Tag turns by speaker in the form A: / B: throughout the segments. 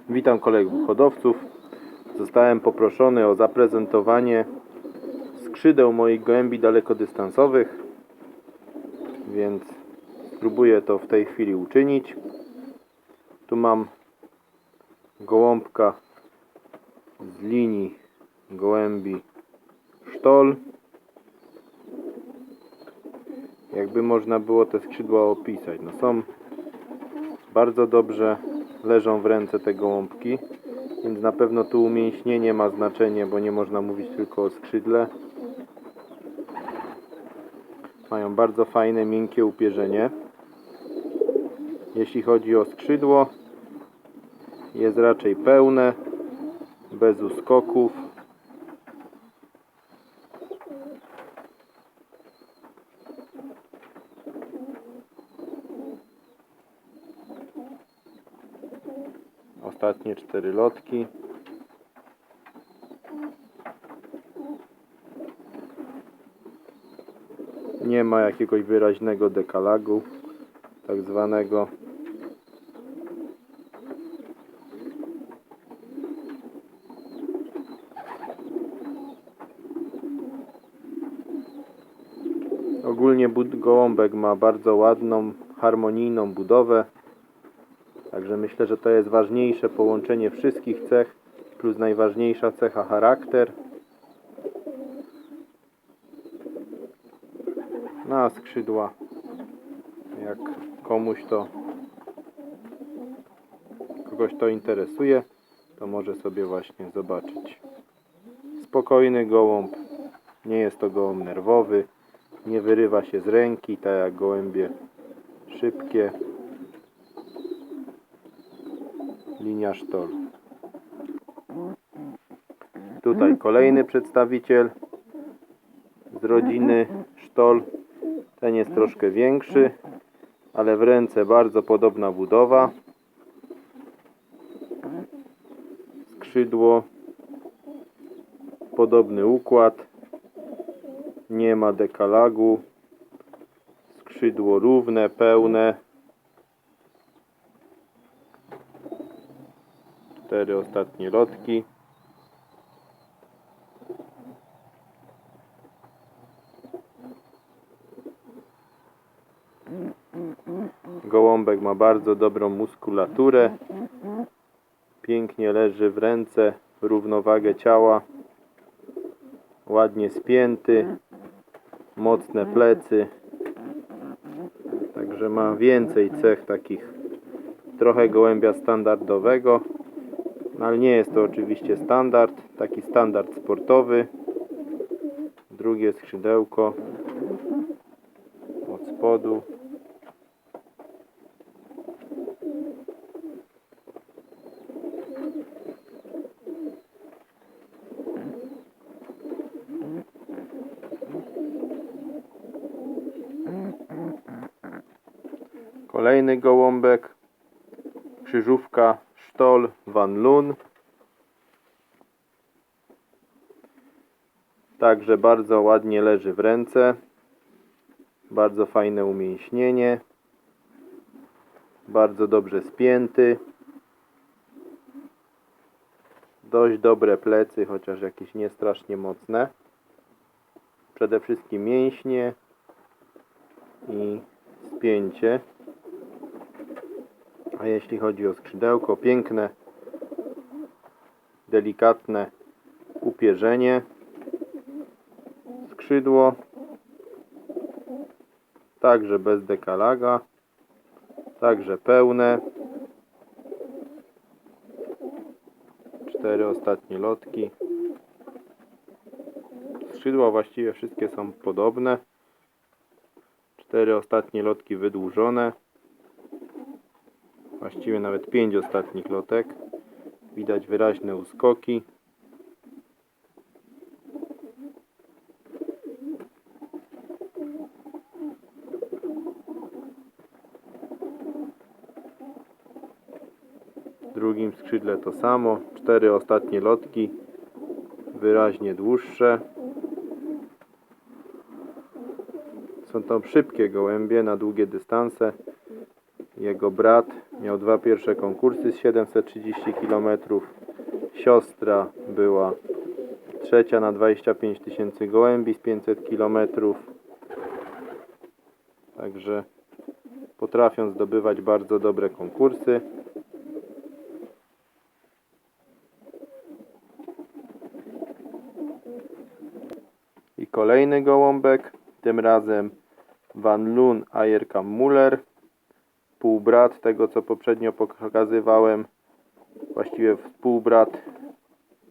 A: Witam kolegów hodowców. Zostałem poproszony o zaprezentowanie skrzydeł moich gołębi dalekodystansowych, więc spróbuję to w tej chwili uczynić. Tu mam gołąbka z linii gołębi Sztol. Jakby można było te skrzydła opisać. No są bardzo dobrze, leżą w ręce te gołąbki, więc na pewno tu umięśnienie ma znaczenie, bo nie można mówić tylko o skrzydle. Mają bardzo fajne, miękkie upierzenie. Jeśli chodzi o skrzydło, jest raczej pełne, bez uskoków. Ostatnie 4 lotki. Nie ma jakiegoś wyraźnego dekalagu, tak zwanego. Ogólnie gołąbek ma bardzo ładną, harmonijną budowę. Także myślę, że to jest ważniejsze połączenie wszystkich cech, plus najważniejsza cecha charakter. Na skrzydła, jak kogoś to interesuje, to może sobie właśnie zobaczyć. Spokojny gołąb, nie jest to gołąb nerwowy, nie wyrywa się z ręki, tak jak gołębie szybkie. Linia Sztol. Tutaj kolejny przedstawiciel z rodziny Sztol. Ten jest troszkę większy, ale w ręce bardzo podobna budowa. Skrzydło, podobny układ, nie ma dekalagu. Skrzydło równe, pełne. 4 ostatnie lotki. Gołąbek ma bardzo dobrą muskulaturę. Pięknie leży w ręce, równowagę ciała. Ładnie spięty. Mocne plecy. Także ma więcej cech takich trochę gołębia standardowego. Ale nie jest to oczywiście standard, taki standard sportowy. Drugie skrzydełko od spodu. Kolejny gołąbek, krzyżówka Sztol Van Loon. Także bardzo ładnie leży w ręce. Bardzo fajne umięśnienie. Bardzo dobrze spięty. Dość dobre plecy, chociaż jakieś nie strasznie mocne. Przede wszystkim mięśnie i spięcie. A jeśli chodzi o skrzydełko, piękne, delikatne upierzenie. Skrzydło także bez dekalaga, także pełne. 4 ostatnie lotki. Skrzydła właściwie wszystkie są podobne. 4 ostatnie lotki wydłużone. Właściwie nawet 5 ostatnich lotek. Widać wyraźne uskoki. W drugim skrzydle to samo. 4 ostatnie lotki. Wyraźnie dłuższe. Są to szybkie gołębie na długie dystanse. Jego brat Miał 2 pierwsze konkursy z 730 km. Siostra była trzecia na 25 000 gołębi z 500 km. Także potrafią zdobywać bardzo dobre konkursy. I kolejny gołąbek, tym razem Van Loon Eierkamp-Müller, półbrat tego, co poprzednio pokazywałem, właściwie współbrat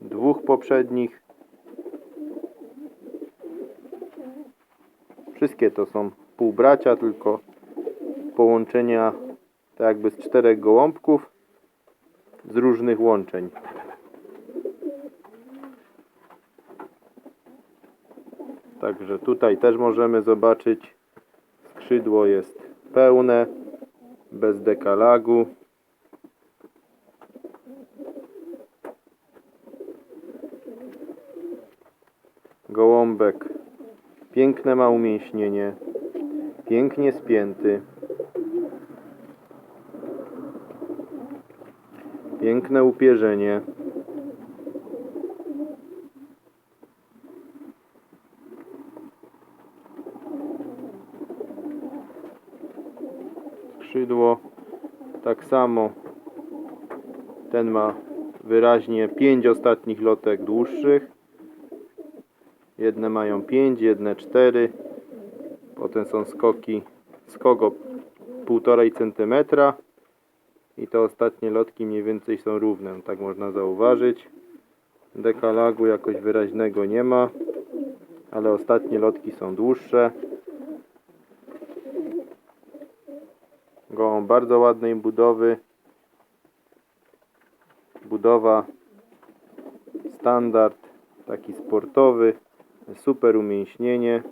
A: dwóch poprzednich. Wszystkie to są półbracia, tylko połączenia tak jakby z 4 gołąbków z różnych łączeń. Także tutaj też możemy zobaczyć, skrzydło jest pełne, bez dekalagu. Gołąbek piękne ma umięśnienie, pięknie spięty, piękne upierzenie. Skrzydło tak samo, ten ma wyraźnie 5 ostatnich lotek dłuższych. Jedne mają 5, jedne 4. Potem są skok o 1,5 cm. I te ostatnie lotki mniej więcej są równe, tak można zauważyć. Dekalagu jakoś wyraźnego nie ma, ale ostatnie lotki są dłuższe. Gołąb bardzo ładnej budowy. Budowa standard, taki sportowy, super umięśnienie.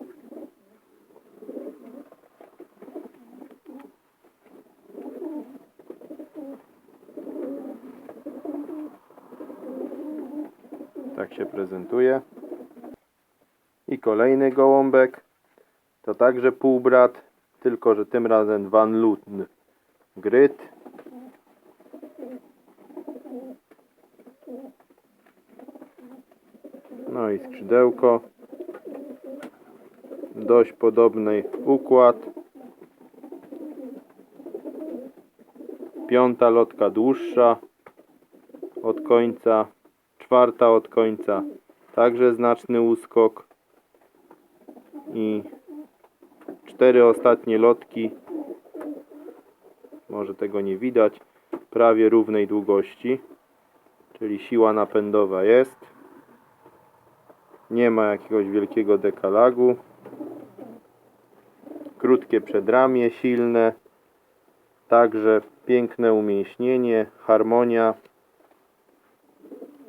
A: Tak się prezentuje. I kolejny gołąbek, to także półbrat, tylko że tym razem Van Loon Gryt. No i skrzydełko. Dość podobny układ. 5. lotka dłuższa od końca, 4. od końca, także znaczny uskok i 4 ostatnie lotki, może tego nie widać, prawie równej długości, czyli siła napędowa jest. Nie ma jakiegoś wielkiego dekalagu. Krótkie przedramię, silne, także piękne umięśnienie, harmonia.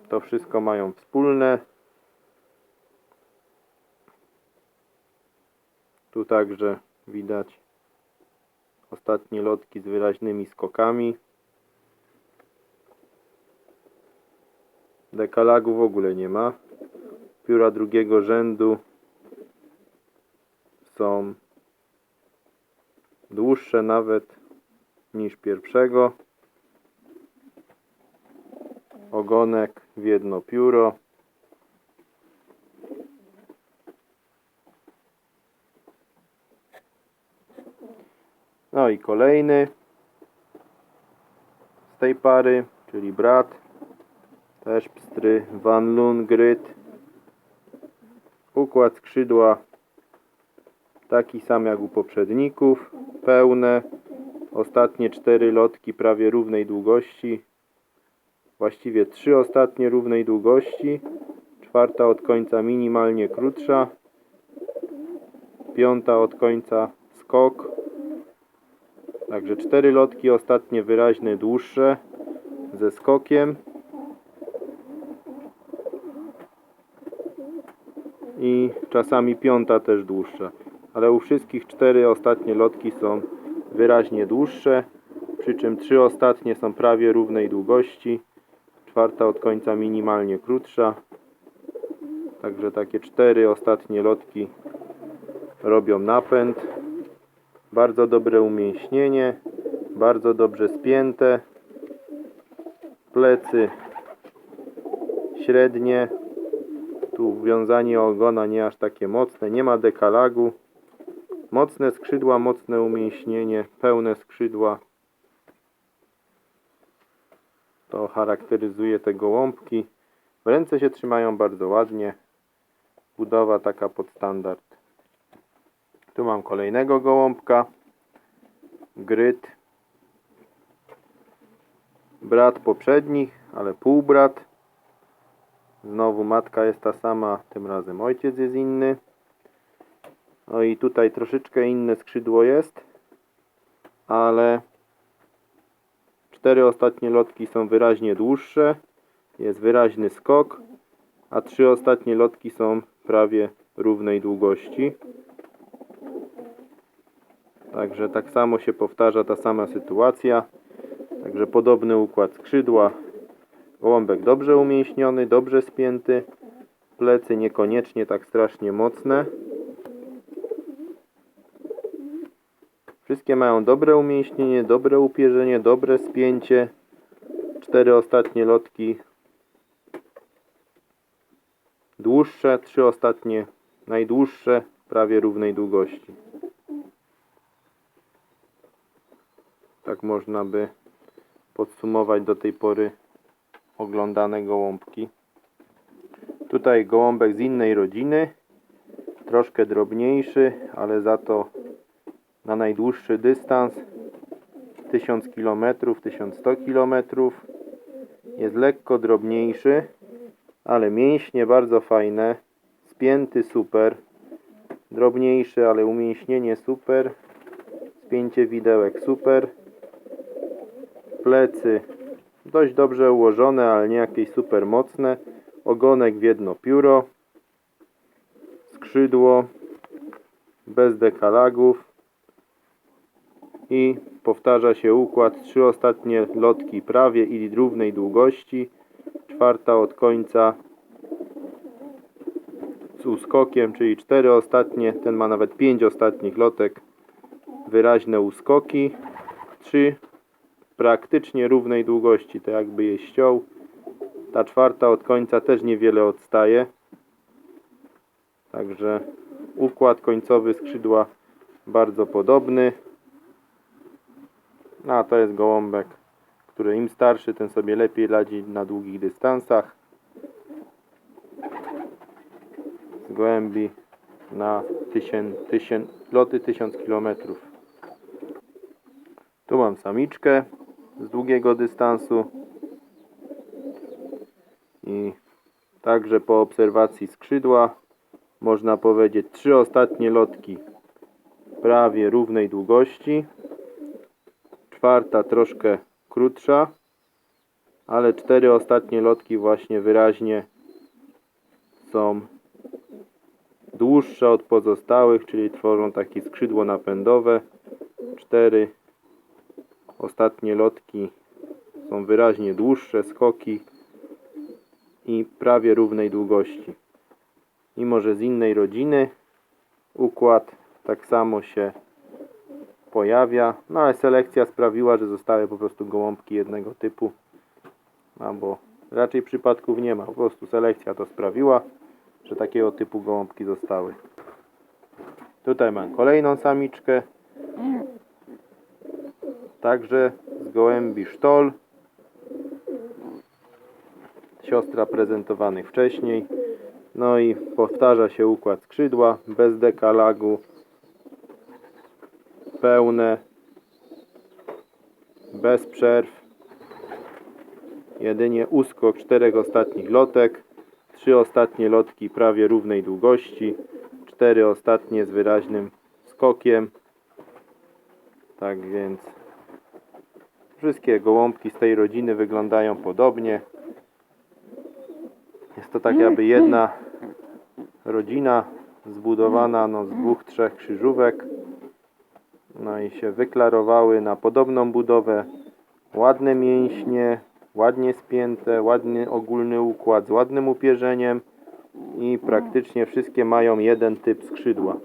A: To wszystko mają wspólne. Tu także widać ostatnie lotki z wyraźnymi skokami. Dekalagu w ogóle nie ma. Pióra drugiego rzędu są dłuższe nawet niż pierwszego. Ogonek w jedno pióro. No i kolejny z tej pary, czyli brat, też pstry Van Loon Gryt. Układ skrzydła taki sam jak u poprzedników, pełne, ostatnie 4 lotki prawie równej długości, właściwie 3 ostatnie równej długości, 4. od końca minimalnie krótsza, 5. od końca skok, także 4 lotki ostatnie wyraźne dłuższe ze skokiem i czasami 5. też dłuższa, ale u wszystkich 4 ostatnie lotki są wyraźnie dłuższe, przy czym 3 ostatnie są prawie równej długości, 4. od końca minimalnie krótsza, także takie 4 ostatnie lotki robią napęd. Bardzo dobre umięśnienie, bardzo dobrze spięte. Plecy średnie. Tu wiązanie ogona nie aż takie mocne, nie ma dekalagu. Mocne skrzydła, mocne umięśnienie, pełne skrzydła. To charakteryzuje te gołąbki. W ręce się trzymają bardzo ładnie. Budowa taka pod standard. Tu mam kolejnego gołąbka. Gryt. Brat poprzednich, ale półbrat. Znowu matka jest ta sama, tym razem ojciec jest inny. No i tutaj troszeczkę inne skrzydło jest, ale 4 ostatnie lotki są wyraźnie dłuższe, jest wyraźny skok, a 3 ostatnie lotki są prawie równej długości. Także tak samo się powtarza ta sama sytuacja. Także podobny układ skrzydła. Gołąbek dobrze umięśniony, dobrze spięty. Plecy niekoniecznie tak strasznie mocne. Wszystkie mają dobre umięśnienie, dobre upierzenie, dobre spięcie. 4 ostatnie lotki dłuższe, 3 ostatnie najdłuższe, prawie równej długości. Tak można by podsumować do tej pory oglądane gołąbki. Tutaj gołąbek z innej rodziny, troszkę drobniejszy, ale za to na najdłuższy dystans 1000 km, 1100 km. Jest lekko drobniejszy, ale mięśnie bardzo fajne, spięty super, drobniejszy, ale umięśnienie super, spięcie widełek super, plecy dość dobrze ułożone, ale nie jakieś super mocne, ogonek w jedno pióro, skrzydło bez dekalagów i powtarza się układ 3 ostatnie lotki prawie i równej długości, 4 od końca z uskokiem, czyli 4 ostatnie, ten ma nawet 5 ostatnich lotek, wyraźne uskoki, 3 praktycznie równej długości, to jakby je ściął. Ta 4 od końca też niewiele odstaje. Także układ końcowy skrzydła bardzo podobny. A to jest gołąbek, który im starszy, tym sobie lepiej radzi na długich dystansach. Z gołębi na loty 1000 km. Tu mam samiczkę z długiego dystansu i także po obserwacji skrzydła można powiedzieć 3 ostatnie lotki prawie równej długości, 4 troszkę krótsza, ale 4 ostatnie lotki właśnie wyraźnie są dłuższe od pozostałych, czyli tworzą takie skrzydło napędowe. 4 ostatnie lotki są wyraźnie dłuższe, skoki i prawie równej długości. Mimo że z innej rodziny, układ tak samo się pojawia, no ale selekcja sprawiła, że zostały po prostu gołąbki jednego typu, albo raczej przypadków nie ma, po prostu selekcja to sprawiła, że takiego typu gołąbki zostały. Tutaj mam kolejną samiczkę, także z gołębi sztol, siostra prezentowanych wcześniej. No i powtarza się układ skrzydła, bez dekalagu, pełne, bez przerw, jedynie uskok 4 ostatnich lotek, 3 ostatnie lotki prawie równej długości, 4 ostatnie z wyraźnym skokiem. Tak więc wszystkie gołąbki z tej rodziny wyglądają podobnie. Jest to tak jakby jedna rodzina zbudowana z 2-3 krzyżówek. No i się wyklarowały na podobną budowę. Ładne mięśnie, ładnie spięte, ładny ogólny układ z ładnym upierzeniem i praktycznie wszystkie mają jeden typ skrzydła.